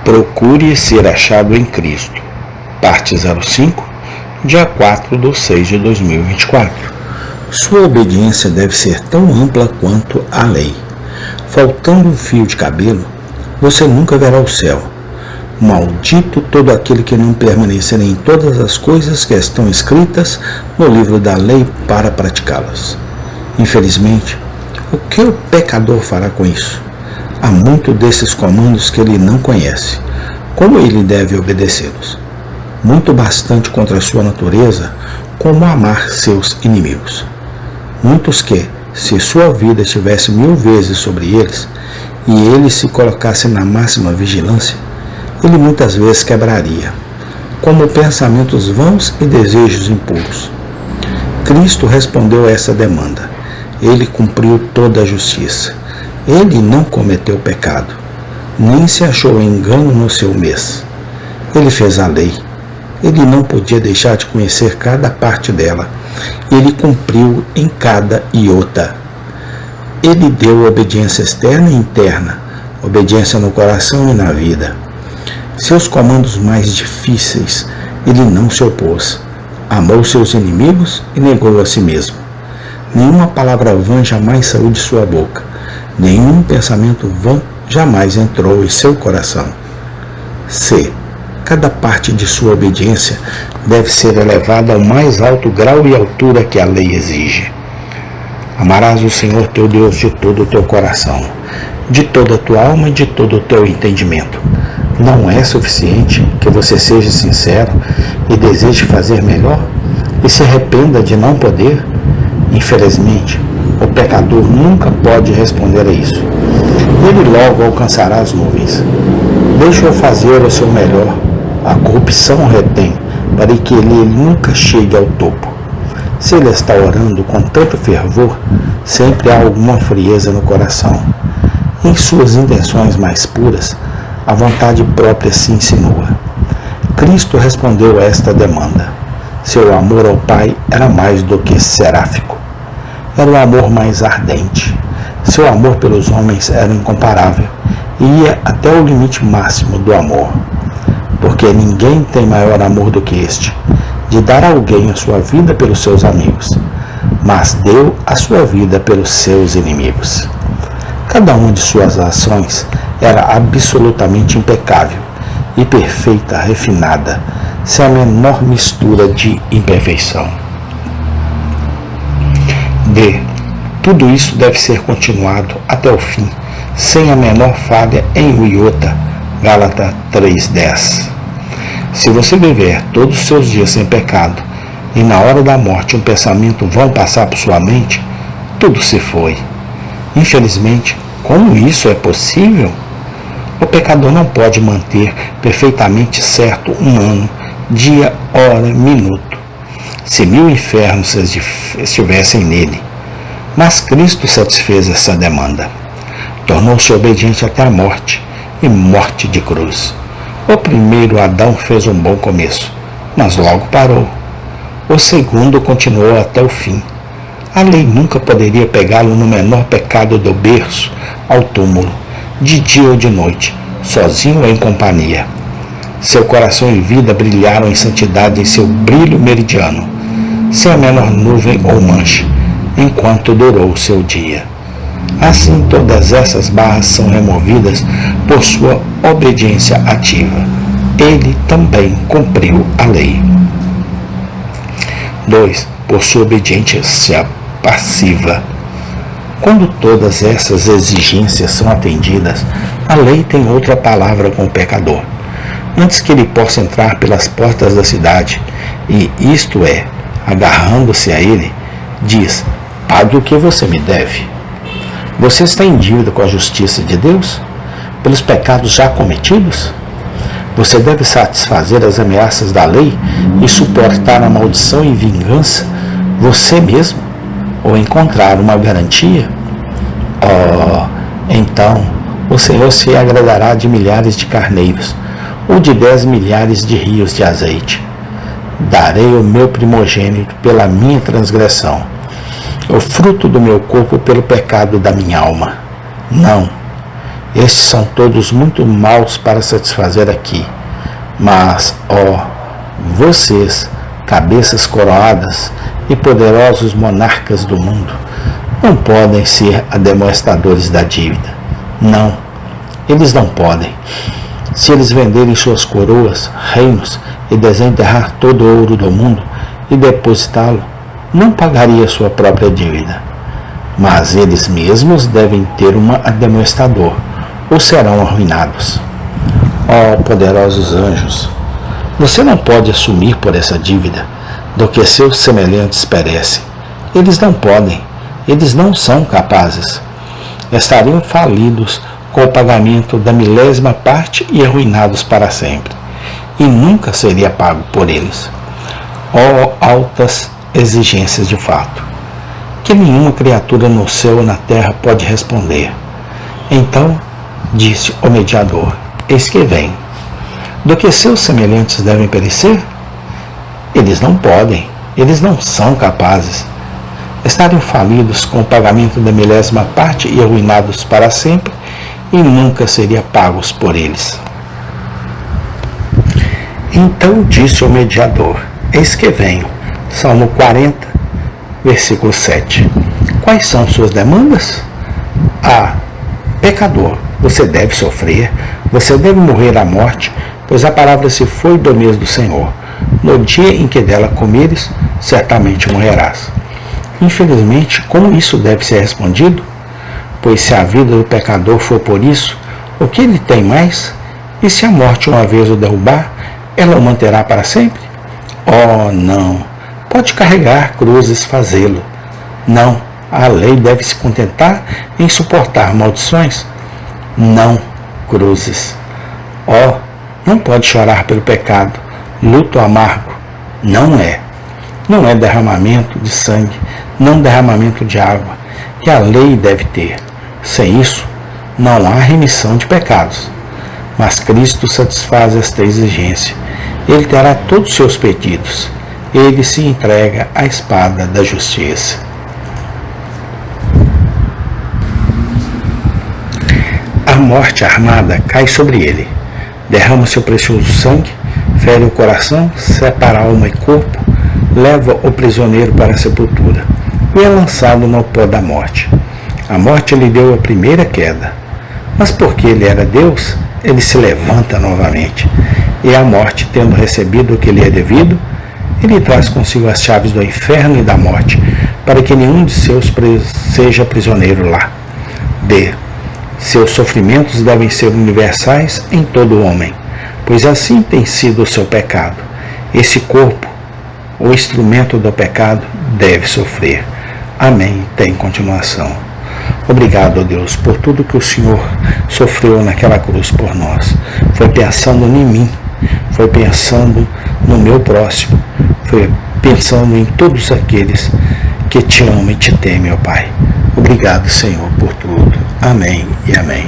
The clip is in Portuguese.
Procure ser achado em Cristo. Parte 05, dia 4/6/2024. Sua obediência deve ser tão ampla quanto a lei. Faltando um fio de cabelo, você nunca verá o céu. Maldito todo aquele que não permanecer em todas as coisas que estão escritas no livro da lei para praticá-las. Infelizmente, o que o pecador fará com isso? Há muito desses comandos que ele não conhece. Como ele deve obedecê-los? Muito bastante contra a sua natureza, como amar seus inimigos. Muitos que, se sua vida estivesse 1000 vezes sobre eles, e ele se colocasse na máxima vigilância, ele muitas vezes quebraria, como pensamentos vãos e desejos impuros. Cristo respondeu a essa demanda. Ele cumpriu toda a justiça. Ele não cometeu pecado, nem se achou engano no seu mês. Ele fez a lei. Ele não podia deixar de conhecer cada parte dela. Ele cumpriu em cada iota. Ele deu obediência externa e interna, obediência no coração e na vida. Seus comandos mais difíceis, ele não se opôs. Amou seus inimigos e negou a si mesmo. Nenhuma palavra vã jamais saiu de sua boca. Nenhum pensamento vão jamais entrou em seu coração. C. Cada parte de sua obediência deve ser elevada ao mais alto grau e altura que a lei exige. Amarás o Senhor teu Deus de todo o teu coração, de toda a tua alma e de todo o teu entendimento. Não é suficiente que você seja sincero e deseje fazer melhor e se arrependa de não poder? Infelizmente, o pecador nunca pode responder a isso. Ele logo alcançará as nuvens. Deixe-o fazer o seu melhor. A corrupção retém para que ele nunca chegue ao topo. Se ele está orando com tanto fervor, sempre há alguma frieza no coração. Em suas intenções mais puras, a vontade própria se insinua. Cristo respondeu a esta demanda. Seu amor ao Pai era mais do que seráfico. Era o amor mais ardente. Seu amor pelos homens era incomparável e ia até o limite máximo do amor. Porque ninguém tem maior amor do que este, de dar a alguém a sua vida pelos seus amigos, mas deu a sua vida pelos seus inimigos. Cada uma de suas ações era absolutamente impecável e perfeita, refinada, sem a menor mistura de imperfeição. D. Tudo isso deve ser continuado até o fim, sem a menor falha em um iota. Gálatas 3:10. Se você viver todos os seus dias sem pecado, e na hora da morte um pensamento vão passar por sua mente, tudo se foi. Infelizmente, como isso é possível? O pecador não pode manter perfeitamente certo um ano, dia, hora, minuto, se 1000 infernos estivessem nele. Mas Cristo satisfez essa demanda. Tornou-se obediente até a morte, e morte de cruz. O primeiro Adão fez um bom começo, mas logo parou. O segundo continuou até o fim. A lei nunca poderia pegá-lo no menor pecado do berço ao túmulo, de dia ou de noite, sozinho ou em companhia. Seu coração e vida brilharam em santidade em seu brilho meridiano, sem a menor nuvem ou mancha, enquanto durou o seu dia. Assim, todas essas barras são removidas por sua obediência ativa. Ele também cumpriu a lei. 2. Por sua obediência passiva. Quando todas essas exigências são atendidas, a lei tem outra palavra com o pecador. Antes que ele possa entrar pelas portas da cidade, e isto é, agarrando-se a ele, diz: pague o que você me deve. Você está em dívida com a justiça de Deus? Pelos pecados já cometidos? Você deve satisfazer as ameaças da lei e suportar a maldição e vingança você mesmo? Ou encontrar uma garantia? Então o Senhor se agradará de milhares de carneiros, ou de 10 milhares de rios de azeite. Darei o meu primogênito pela minha transgressão, o fruto do meu corpo pelo pecado da minha alma. Não, Estes são todos muito maus para satisfazer aqui. Mas, ó, vocês, cabeças coroadas e poderosos monarcas do mundo, não podem ser ademoestadores da dívida. Não, eles não podem. Se eles venderem suas coroas, reinos e desenterrar todo o ouro do mundo e depositá-lo, não pagaria sua própria dívida. Mas eles mesmos devem ter um ademoestador, ou serão arruinados. Ó poderosos anjos, você não pode assumir por essa dívida do que seus semelhantes perecem. Eles não podem, eles não são capazes. Estariam falidos com o pagamento da milésima parte e arruinados para sempre, e nunca seria pago por eles. Ó altas exigências de fato, que nenhuma criatura no céu ou na terra pode responder. Então disse o mediador: eis que vem. Do que seus semelhantes devem perecer? Eles não podem, eles não são capazes. Estariam falidos com o pagamento da milésima parte e arruinados para sempre, e nunca seriam pagos por eles. Então disse o mediador: eis que venho. Salmo 40, versículo 7. Quais são suas demandas? A. Pecador, você deve sofrer, você deve morrer à morte, pois a palavra se foi do mês do Senhor. No dia em que dela comeres, certamente morrerás. Infelizmente, como isso deve ser respondido? Pois se a vida do pecador for por isso, o que ele tem mais? E se a morte uma vez o derrubar, ela o manterá para sempre? Oh, não! Pode carregar cruzes, fazê-lo. Não, a lei deve se contentar em suportar maldições. Não, cruzes. Oh, não pode chorar pelo pecado, luto amargo. Não é. Não é derramamento de sangue, não derramamento de água, que a lei deve ter. Sem isso, não há remissão de pecados. Mas Cristo satisfaz esta exigência. Ele terá todos os seus pedidos. Ele se entrega à espada da justiça. A morte armada cai sobre ele. Derrama seu precioso sangue, fere o coração, separa alma e corpo, leva o prisioneiro para a sepultura e é lançado no pó da morte. A morte lhe deu a primeira queda, mas porque ele era Deus, ele se levanta novamente, e a morte, tendo recebido o que lhe é devido, ele traz consigo as chaves do inferno e da morte, para que nenhum de seus seja prisioneiro lá. D. Seus sofrimentos devem ser universais em todo homem, pois assim tem sido o seu pecado. Esse corpo, o instrumento do pecado, deve sofrer. Amém. Tem continuação. Obrigado, ó Deus, por tudo que o Senhor sofreu naquela cruz por nós. Foi pensando em mim, foi pensando no meu próximo, foi pensando em todos aqueles que te amam e te temem, ó Pai. Obrigado, Senhor, por tudo. Amém e amém.